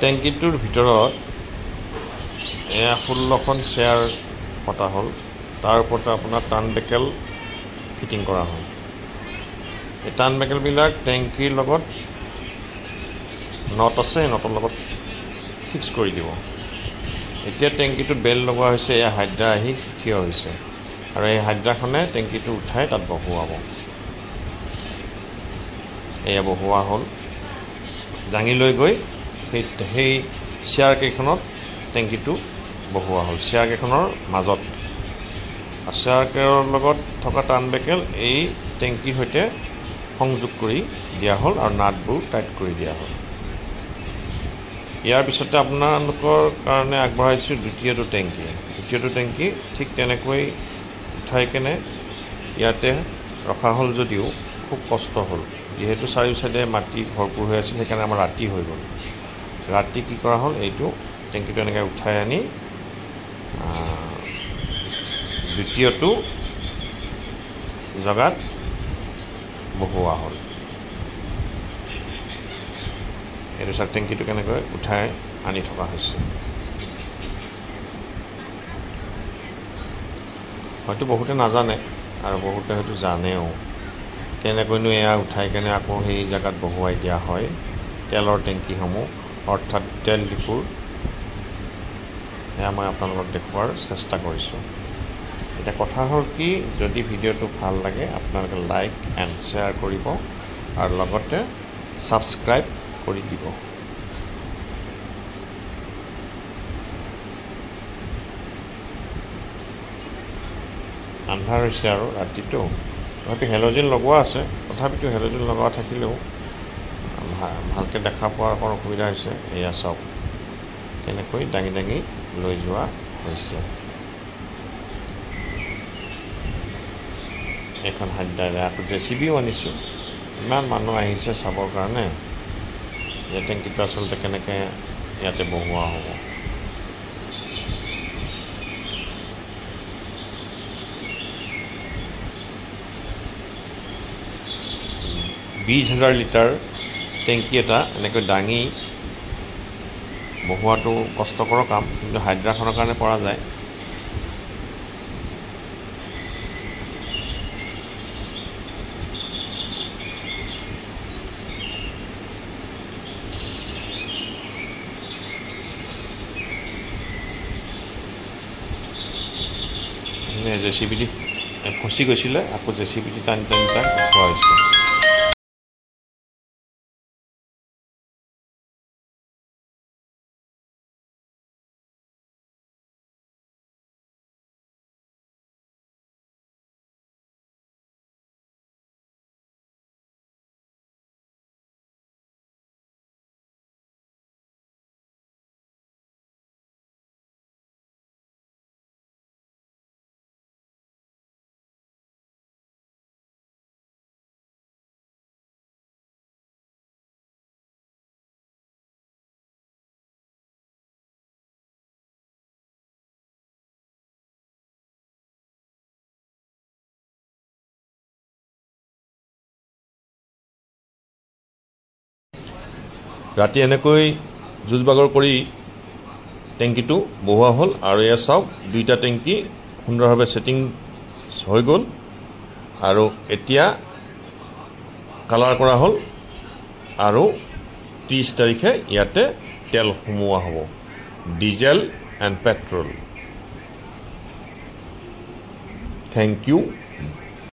টেংকিটোৰ ভিতৰত এয়া 16খন চেয়াৰ পতা হ'ল তাৰ ওপৰতে আপোনাৰ টান বেকেল ফিটিং কৰা হ'ল এই টান বেকেলবিলাক টেংকিৰ লগত নট আছে নটৰ লগত ফিক্স কৰি দিব এতিয়া টেংকিটোত বেল লগোৱা হৈছে এয়া হাইড্ৰা আহি থিয় হৈছে আৰু এই হাইড্ৰাখনে টেংকিটো উঠাই তাত বহুৱাব এয়া বহুৱা হ'ল দাঙি লৈ গৈ সেই চেয়াৰ কেইখনত টেংকিটো বহুৱা হ'ল চেয়াৰ কেইখনৰ মাজত চেয়াৰ কেইখনৰ লগত থকা টান বেকেল এই টেংকিৰ সৈতে সংযোগ কৰি দিয়া হ'ল আৰু নাটবোৰ টাইট কৰি দিয়া হ'ল ইয়াৰ পিছতে আপোনালোকৰ কাৰণে আগবঢ়াইছোঁ দ্বিতীয়টো টেংকি ঠিক তেনেকৈ উঠাই কেনে ইয়াতে ৰখা হ'ল যদিও খুব কষ্ট হ'ল যিহেতু চাৰিও চাইডে মাটি ভৰপূৰ হৈ আছিল সেইকাৰণে আমাৰ ৰাতি হৈ গ'ল ৰাতি কি কৰা হ'ল এইটো টেংকিটো এনেকৈ উঠাই আনি দ্বিতীয়টো জেগাত বহুৱা হ'ল এইটো চাক টেংকিটো কেনেকৈ উঠাই আনি থকা হৈছে হয়তো বহুতে নাজানে আৰু বহুতে হয়তো জানেও কেনেকৈনো এয়া উঠাই কেনে আকৌ সেই জেগাত বহুৱাই দিয়া হয় তেলৰ টেংকিসমূহ অৰ্থাৎ তেল ডিপুৰ এয়া মই আপোনালোকক দেখুৱাৰ চেষ্টা কৰিছোঁ এতিয়া কথা হ'ল কি যদি ভিডিঅ'টো ভাল লাগে আপোনালোকে লাইক এণ্ড শ্বেয়াৰ কৰিব আৰু লগতে ছাবস্ক্ৰাইব কৰি দিব আন্ধাৰ হৈছে আৰু ৰাতিটো তথাপি হেল'জেন লগোৱা আছে তথাপিতো হেল'জেন লগোৱা থাকিলেও ভালকৈ দেখা পোৱাৰ অকণ অসুবিধা হৈছে এয়া চাওক কেনেকৈ দাঙি দাঙি লৈ যোৱা হৈছে এখন হাইড্ৰাৰে আকৌ জেচিবিও আনিছোঁ ইমান মানুহ আহিছে চাবৰ কাৰণে যে টেংকিটো আচলতে কেনেকৈ ইয়াতে বহুৱা হ'ব 20,000 লিটাৰ টেংকি এটা এনেকৈ দাঙি বহুৱাটো কষ্টকৰ কাম কিন্তু হাইড্ৰাখনৰ কাৰণে পৰা যায় জেচিবিটি ফচি গৈছিলে আকৌ জেচিবিটি টানি টানি তাক উঠোৱা হৈছে ৰাতি এনেকৈ যুঁজবাগৰ কৰি টেংকিটো বহুৱা হ'ল আৰু এয়া চাওক দুইটা টেংকি সুন্দৰভাৱে সেটিং হৈ গ'ল আৰু এতিয়া কালাৰ কৰা হ'ল আৰু 30 তাৰিখে ইয়াতে তেল সোমোৱা হ'ব diesel and petrol thank U